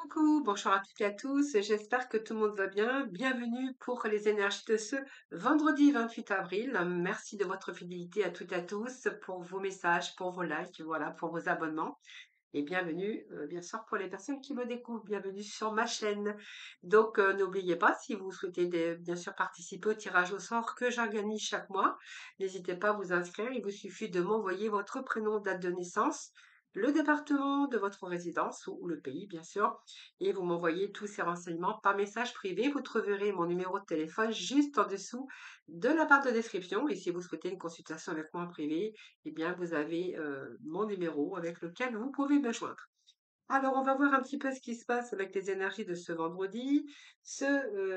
Coucou, bonjour à toutes et à tous, j'espère que tout le monde va bien. Bienvenue pour les énergies de ce vendredi 28 avril. Merci de votre fidélité à toutes et à tous pour vos messages, pour vos likes, voilà, pour vos abonnements. Et bienvenue, bien sûr, pour les personnes qui me découvrent, bienvenue sur ma chaîne. Donc, n'oubliez pas, si vous souhaitez bien sûr participer au tirage au sort que j'organise chaque mois, n'hésitez pas à vous inscrire. Il vous suffit de m'envoyer votre prénom, date de naissance, le département de votre résidence ou le pays, bien sûr, et vous m'envoyez tous ces renseignements par message privé. Vous trouverez mon numéro de téléphone juste en dessous de la barre de description. Et si vous souhaitez une consultation avec moi en privé, eh bien, vous avez mon numéro avec lequel vous pouvez me joindre. Alors, on va voir un petit peu ce qui se passe avec les énergies de ce vendredi.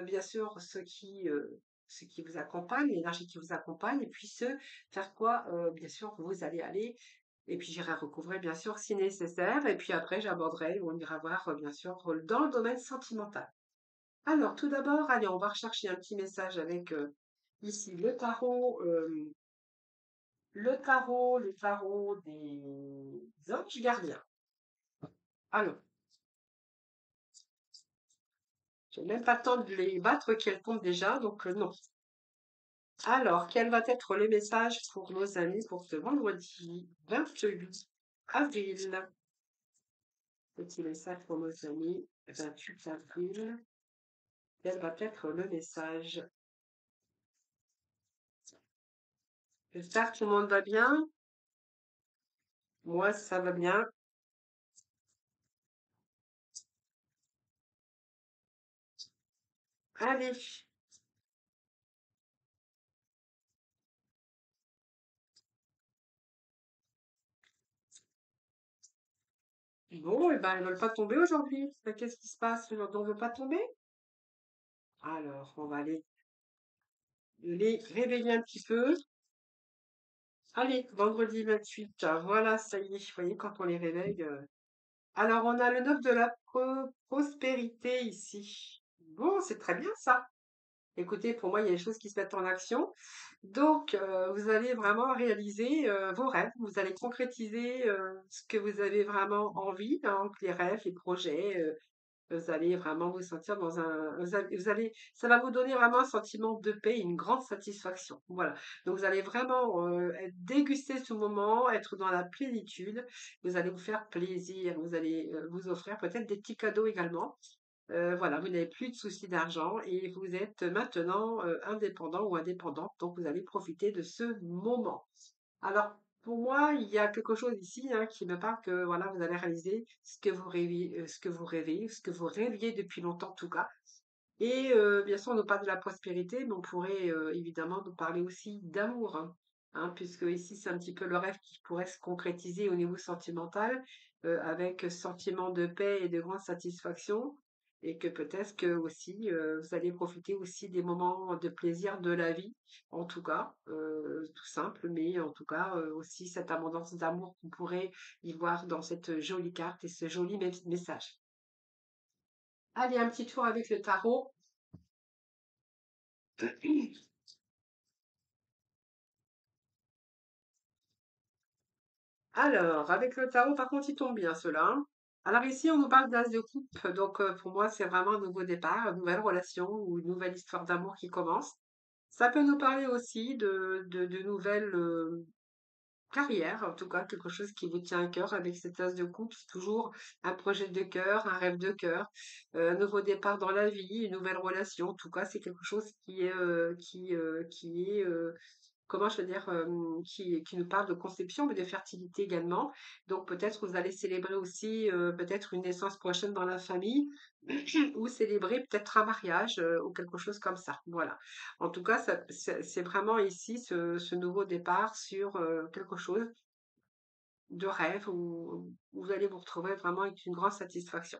Bien sûr, ceux qui vous accompagnent, l'énergie qui vous accompagne, et puis ceux vers quoi, bien sûr, vous allez aller. Et puis, j'irai recouvrer, bien sûr, si nécessaire. Et puis après, j'aborderai, on ira voir, bien sûr, dans le domaine sentimental. Alors, tout d'abord, allez, on va rechercher un petit message avec ici le tarot des anges gardiens. Alors, j'ai même pas le temps de les battre qu'elles tombent déjà, donc non. Alors, quel va être le message pour nos amis pour ce vendredi 28 avril? Petit message pour nos amis, 28 avril. Quel va être le message? J'espère que tout le monde va bien. Moi, ça va bien. Allez. Bon, et ben, elles veulent pas tomber aujourd'hui. Mais qu'est-ce qui se passe? Aujourd'hui, on veut pas tomber? Alors, on va les réveiller un petit peu. Allez, vendredi 28, voilà, ça y est, vous voyez, quand on les réveille. Alors, on a le 9 de la prospérité ici. Bon, c'est très bien ça. Écoutez, pour moi, il y a des choses qui se mettent en action. Donc, vous allez vraiment réaliser vos rêves. Vous allez concrétiser ce que vous avez vraiment envie, hein, les rêves, les projets. Vous allez vraiment vous sentir dans un, ça va vous donner vraiment un sentiment de paix, une grande satisfaction. Voilà. Donc vous allez vraiment déguster ce moment, être dans la plénitude. Vous allez vous faire plaisir. Vous allez vous offrir peut-être des petits cadeaux également. Voilà, vous n'avez plus de soucis d'argent et vous êtes maintenant indépendant ou indépendante. Donc vous allez profiter de ce moment. Alors, pour moi, il y a quelque chose ici qui me parle que voilà, vous allez réaliser ce que vous rêviez depuis longtemps en tout cas. Et bien sûr, on nous parle de la prospérité, mais on pourrait évidemment nous parler aussi d'amour, puisque ici, c'est un petit peu le rêve qui pourrait se concrétiser au niveau sentimental, avec sentiment de paix et de grande satisfaction, et que peut-être que aussi vous allez profiter aussi des moments de plaisir de la vie, en tout cas, tout simple, mais en tout cas aussi cette abondance d'amour qu'on pourrait y voir dans cette jolie carte et ce joli message. Allez, un petit tour avec le tarot. Alors, avec le tarot, par contre, il tombe bien cela, hein. Alors ici, on nous parle d'as de coupe, donc pour moi, c'est vraiment un nouveau départ, une nouvelle relation ou une nouvelle histoire d'amour qui commence. Ça peut nous parler aussi de nouvelles carrières, en tout cas, quelque chose qui vous tient à cœur avec cette as de coupe. C'est toujours un projet de cœur, un rêve de cœur, un nouveau départ dans la vie, une nouvelle relation. En tout cas, c'est quelque chose qui est comment je veux dire, qui nous parle de conception, mais de fertilité également. Donc peut-être vous allez célébrer aussi peut-être une naissance prochaine dans la famille ou célébrer peut-être un mariage ou quelque chose comme ça. Voilà. En tout cas, c'est vraiment ici ce nouveau départ sur quelque chose de rêve où vous allez vous retrouver vraiment avec une grande satisfaction.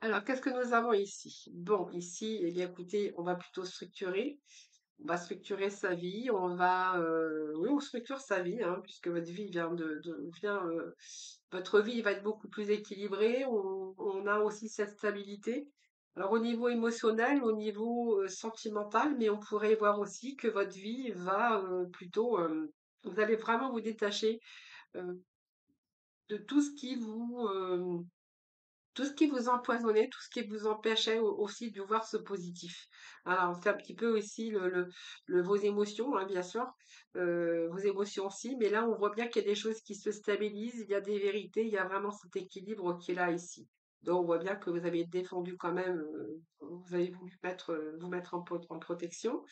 Alors, qu'est-ce que nous avons ici? Bon, ici, eh bien, écoutez, on va plutôt structurer. On va structurer sa vie, oui, on structure sa vie, puisque votre vie votre vie va être beaucoup plus équilibrée. On a aussi cette stabilité. Alors au niveau émotionnel, au niveau sentimental, mais on pourrait voir aussi que votre vie va plutôt, vous allez vraiment vous détacher euh, de tout ce qui vous tout ce qui vous empoisonnait, tout ce qui vous empêchait aussi de voir ce positif. Alors, c'est un petit peu aussi vos émotions, hein, bien sûr, vos émotions aussi, mais là, on voit bien qu'il y a des choses qui se stabilisent, il y a des vérités, il y a vraiment cet équilibre qui est là ici. Donc, on voit bien que vous avez défendu quand même, vous avez voulu vous mettre en protection.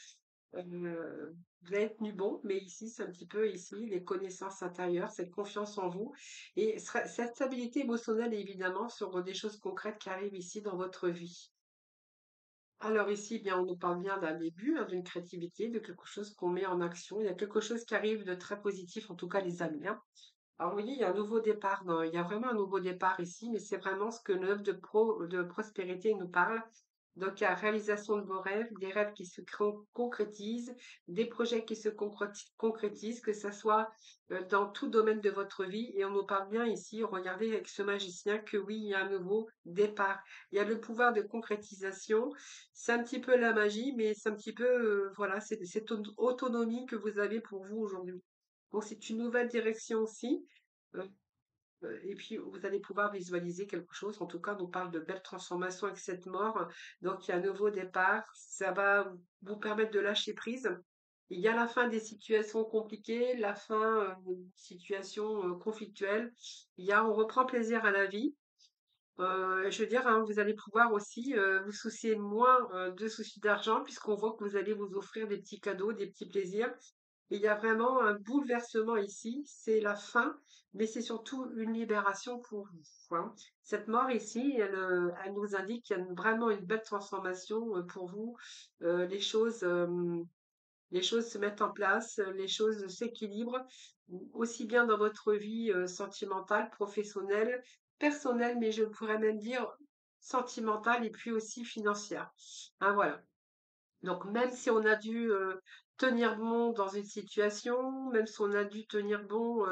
Vous avez tenu bon, mais ici, c'est un petit peu ici, les connaissances intérieures, cette confiance en vous et cette stabilité émotionnelle, évidemment, sur des choses concrètes qui arrivent ici dans votre vie. Alors ici, bien, on nous parle bien d'un début, hein, d'une créativité, de quelque chose qu'on met en action. Il y a quelque chose qui arrive de très positif, en tout cas les amis, hein. Alors, vous voyez, il y a un nouveau départ, il y a vraiment un nouveau départ ici, mais c'est vraiment ce que le œuvre de prospérité nous parle. Donc, il y a réalisation de vos rêves, des rêves qui se concrétisent, des projets qui se concrétisent, que ce soit dans tout domaine de votre vie. Et on nous parle bien ici, regardez avec ce magicien, que oui, il y a un nouveau départ. Il y a le pouvoir de concrétisation. C'est un petit peu la magie, mais c'est un petit peu, voilà, c'est cette autonomie que vous avez pour vous aujourd'hui. Donc, c'est une nouvelle direction aussi. euh, et puis, vous allez pouvoir visualiser quelque chose. En tout cas, on nous parle de belles transformations avec cette mort. Donc, il y a un nouveau départ. Ça va vous permettre de lâcher prise. Il y a la fin des situations compliquées, la fin des situations conflictuelles. On reprend plaisir à la vie. Je veux dire, hein, vous allez pouvoir aussi vous soucier moins de soucis d'argent puisqu'on voit que vous allez vous offrir des petits cadeaux, des petits plaisirs. Il y a vraiment un bouleversement ici, c'est la fin, mais c'est surtout une libération pour vous, hein. Cette mort ici, elle nous indique qu'il y a vraiment une belle transformation pour vous. Les les choses se mettent en place, les choses s'équilibrent, aussi bien dans votre vie sentimentale, professionnelle, personnelle, mais je pourrais même dire sentimentale et puis aussi financière. Hein, voilà. Donc, même si on a dû tenir bon dans une situation, même si on a dû tenir bon,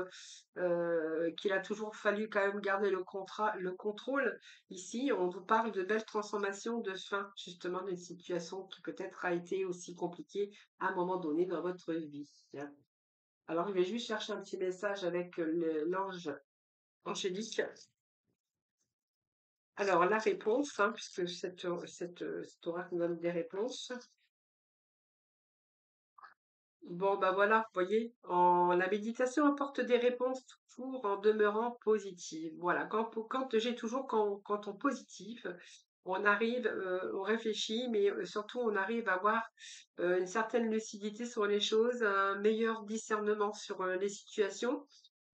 qu'il a toujours fallu quand même garder le contrôle, ici, on vous parle de belles transformations, de fin, justement, d'une situation qui peut-être a été aussi compliquée à un moment donné dans votre vie. Alors, je vais juste chercher un petit message avec l'ange angélique. Alors, la réponse, hein, puisque cet oracle nous donne des réponses. Bon, bah voilà, vous voyez, la méditation apporte des réponses toujours en demeurant positive. Voilà, quand j'ai toujours, quand on positif, on arrive, on réfléchit, mais surtout on arrive à avoir une certaine lucidité sur les choses, un meilleur discernement sur les situations.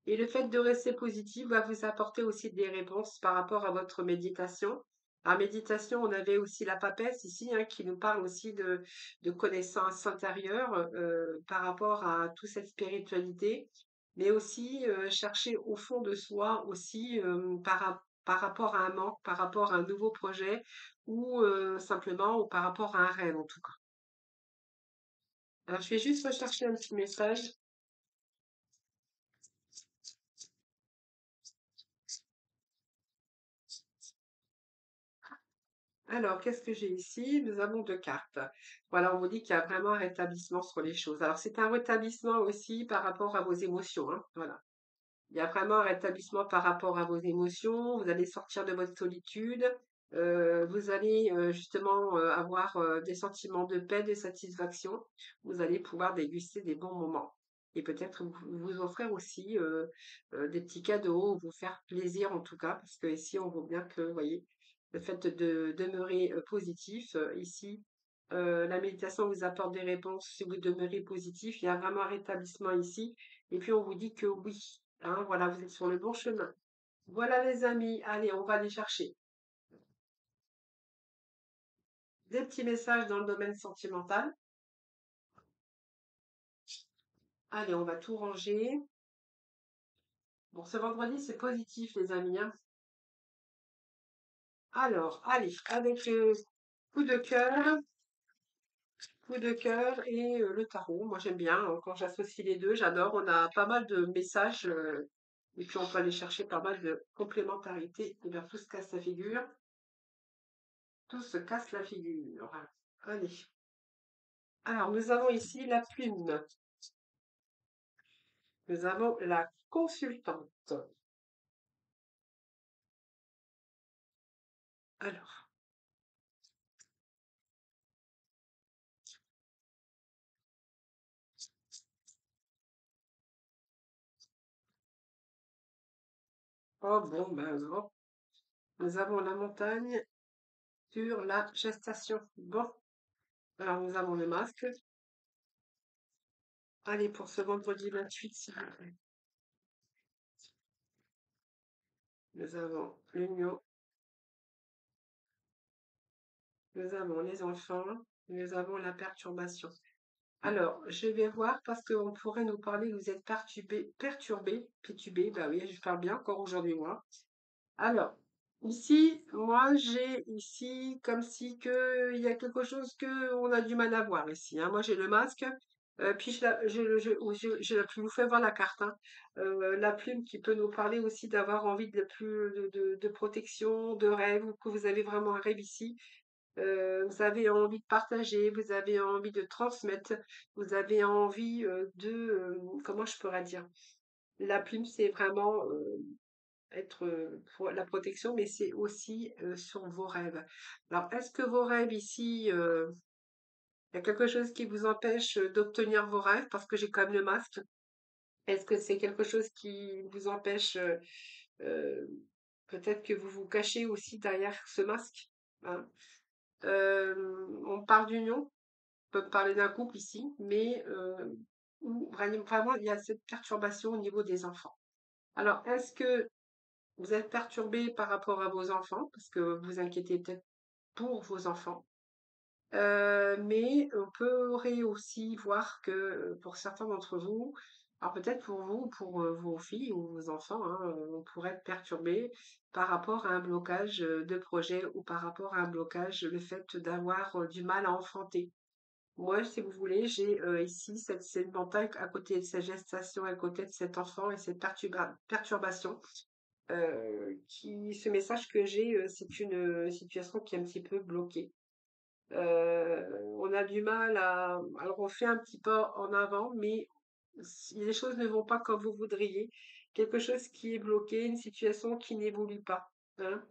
Et le fait de rester positif va vous apporter aussi des réponses par rapport à votre méditation. En méditation, on avait aussi la papesse ici, hein, qui nous parle aussi de connaissances intérieures par rapport à toute cette spiritualité, mais aussi chercher au fond de soi aussi par rapport à un manque, par rapport à un nouveau projet ou simplement ou par rapport à un rêve en tout cas. Alors, je vais juste rechercher un petit message. Alors, qu'est-ce que j'ai ici? Nous avons deux cartes. Voilà, on vous dit qu'il y a vraiment un rétablissement sur les choses. Alors, c'est un rétablissement aussi par rapport à vos émotions, hein. Voilà. Il y a vraiment un rétablissement par rapport à vos émotions. Vous allez sortir de votre solitude. Vous allez justement avoir des sentiments de paix, de satisfaction. Vous allez pouvoir déguster des bons moments. Et peut-être vous offrir aussi des petits cadeaux, vous faire plaisir en tout cas, parce que ici on voit bien que, vous voyez, le fait de demeurer positif, ici, la méditation vous apporte des réponses si vous demeurez positif. Il y a vraiment un rétablissement ici. Et puis on vous dit que oui, hein, voilà, vous êtes sur le bon chemin. Voilà les amis, allez, on va les chercher. Des petits messages dans le domaine sentimental. Allez, on va tout ranger. Bon, ce vendredi, c'est positif, les amis, hein. Alors, allez, avec coup de cœur et le tarot. Moi, j'aime bien quand j'associe les deux, j'adore. On a pas mal de messages et puis on peut aller chercher pas mal de complémentarité. Et bien, tout se casse la figure. Tout se casse la figure. Allez. Alors, nous avons ici la plume. Nous avons la consultante. Alors, oh bon, ben bon, nous avons la montagne sur la gestation. Bon, alors nous avons le masque. Allez, pour ce vendredi 28, s'il vous plaît. Nous avons l'union, nous avons les enfants, nous avons la perturbation. Alors, je vais voir parce qu'on pourrait nous parler, vous êtes perturbé, bah oui, je parle bien encore aujourd'hui, moi. Alors, ici, moi, j'ai ici comme si que il y a quelque chose que on a du mal à voir ici, hein. Moi, j'ai le masque, puis je la plume, je vous fais voir la carte, hein. La plume qui peut nous parler aussi d'avoir envie de plus de protection, de rêve, ou que vous avez vraiment un rêve ici. Vous avez envie de partager, vous avez envie de transmettre, vous avez envie comment je pourrais dire? La plume, c'est vraiment être pour la protection, mais c'est aussi sur vos rêves. Alors, est-ce que vos rêves ici, il y a quelque chose qui vous empêche d'obtenir vos rêves parce que j'ai quand même le masque? Est-ce que c'est quelque chose qui vous empêche, euh, peut-être que vous vous cachez aussi derrière ce masque, hein? On parle d'union, on peut parler d'un couple ici, mais où vraiment il y a cette perturbation au niveau des enfants. Alors, est-ce que vous êtes perturbé par rapport à vos enfants, parce que vous vous inquiétez peut-être pour vos enfants. Mais on pourrait aussi voir que pour certains d'entre vous, alors peut-être pour vous, pour vos filles ou vos enfants, hein, on pourrait être perturbé par rapport à un blocage de projet ou par rapport à un blocage, le fait d'avoir du mal à enfanter. Moi, si vous voulez, j'ai ici cette montagne à côté de cette gestation, à côté de cet enfant et cette perturbation. Ce message que j'ai, c'est une situation qui est un petit peu bloquée. On a du mal alors on fait un petit pas en avant, mais si les choses ne vont pas comme vous voudriez, quelque chose qui est bloqué, une situation qui n'évolue pas, hein.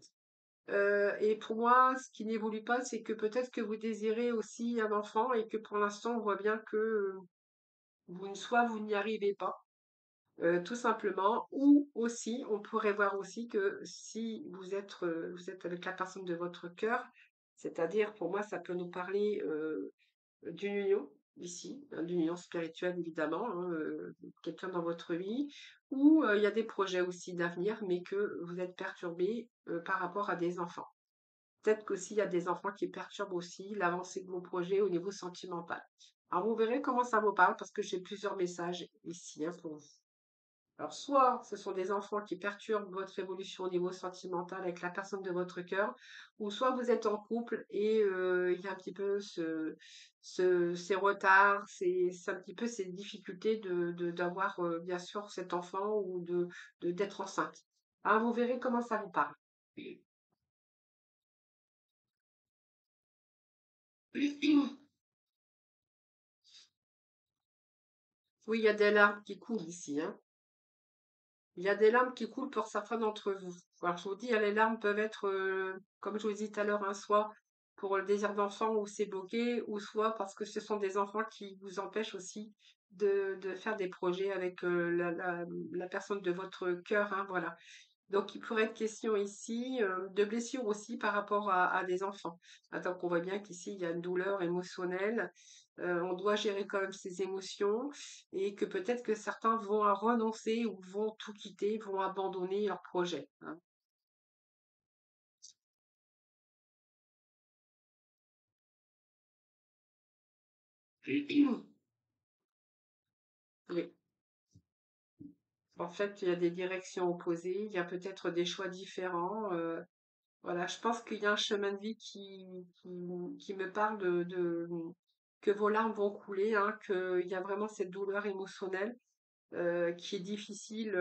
Et pour moi, ce qui n'évolue pas, c'est que peut-être que vous désirez aussi un enfant et que pour l'instant, on voit bien que soit vous n'y arrivez pas, tout simplement, ou aussi, on pourrait voir aussi que si vous êtes avec la personne de votre cœur, c'est-à-dire, pour moi, ça peut nous parler d'une union ici, hein, d'une union spirituelle évidemment, hein, quelqu'un dans votre vie, ou il y a des projets aussi d'avenir, mais que vous êtes perturbé par rapport à des enfants. Peut-être qu'aussi il y a des enfants qui perturbent aussi l'avancée de vos projets au niveau sentimental. Alors vous verrez comment ça vous parle parce que j'ai plusieurs messages ici, hein, pour vous. Alors, soit ce sont des enfants qui perturbent votre évolution au niveau sentimental avec la personne de votre cœur, ou soit vous êtes en couple et il y a un petit peu ces retards, c'est un petit peu ces difficultés d'avoir bien sûr cet enfant ou d'être enceinte. Ah, vous verrez comment ça vous parle. Oui, il y a des larmes qui coulent ici, hein. Il y a des larmes qui coulent pour certains d'entre vous. Alors, je vous dis, hein, les larmes peuvent être, comme je vous dis tout à l'heure, hein, soit pour le désir d'enfant où c'est bloqué, ou soit parce que ce sont des enfants qui vous empêchent aussi de faire des projets avec la personne de votre cœur, hein, voilà. Donc, il pourrait être question ici de blessures aussi par rapport à des enfants. Attends, qu'on voit bien qu'ici, il y a une douleur émotionnelle. On doit gérer quand même ses émotions et que peut-être que certains vont à renoncer ou vont tout quitter, vont abandonner leur projet, hein. Oui. En fait, il y a des directions opposées, il y a peut-être des choix différents. Voilà, je pense qu'il y a un chemin de vie qui me parle que vos larmes vont couler, hein, qu'il y a vraiment cette douleur émotionnelle qui est difficile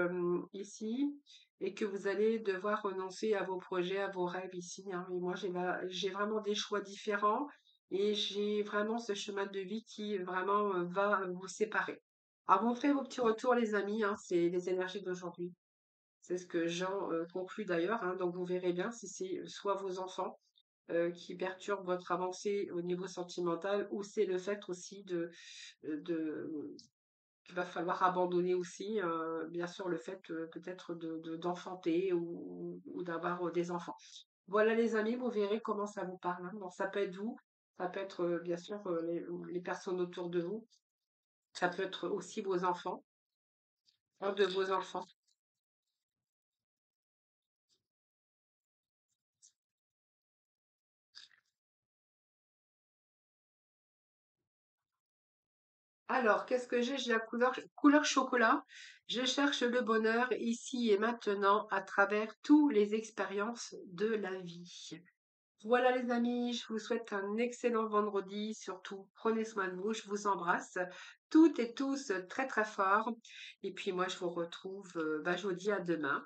ici et que vous allez devoir renoncer à vos projets, à vos rêves ici, hein. Et moi, j'ai vraiment des choix différents et j'ai vraiment ce chemin de vie qui vraiment va vous séparer. Alors, vous ferez vos petits retours, les amis, hein, c'est les énergies d'aujourd'hui. C'est ce que Jean conclut d'ailleurs, hein. Donc vous verrez bien si c'est soit vos enfants qui perturbent votre avancée au niveau sentimental, ou c'est le fait aussi de qu'il va falloir abandonner aussi, bien sûr, le fait peut-être d'enfanter ou d'avoir des enfants. Voilà les amis, vous verrez comment ça vous parle, hein. Donc ça peut être vous, ça peut être bien sûr les personnes autour de vous, ça peut être aussi vos enfants, un de vos enfants. Alors, qu'est-ce que j'ai? J'ai la couleur chocolat. Je cherche le bonheur ici et maintenant à travers toutes les expériences de la vie. Voilà les amis, je vous souhaite un excellent vendredi. Surtout, prenez soin de vous. Je vous embrasse toutes et tous très très fort. Et puis moi, je vous retrouve jeudi à demain.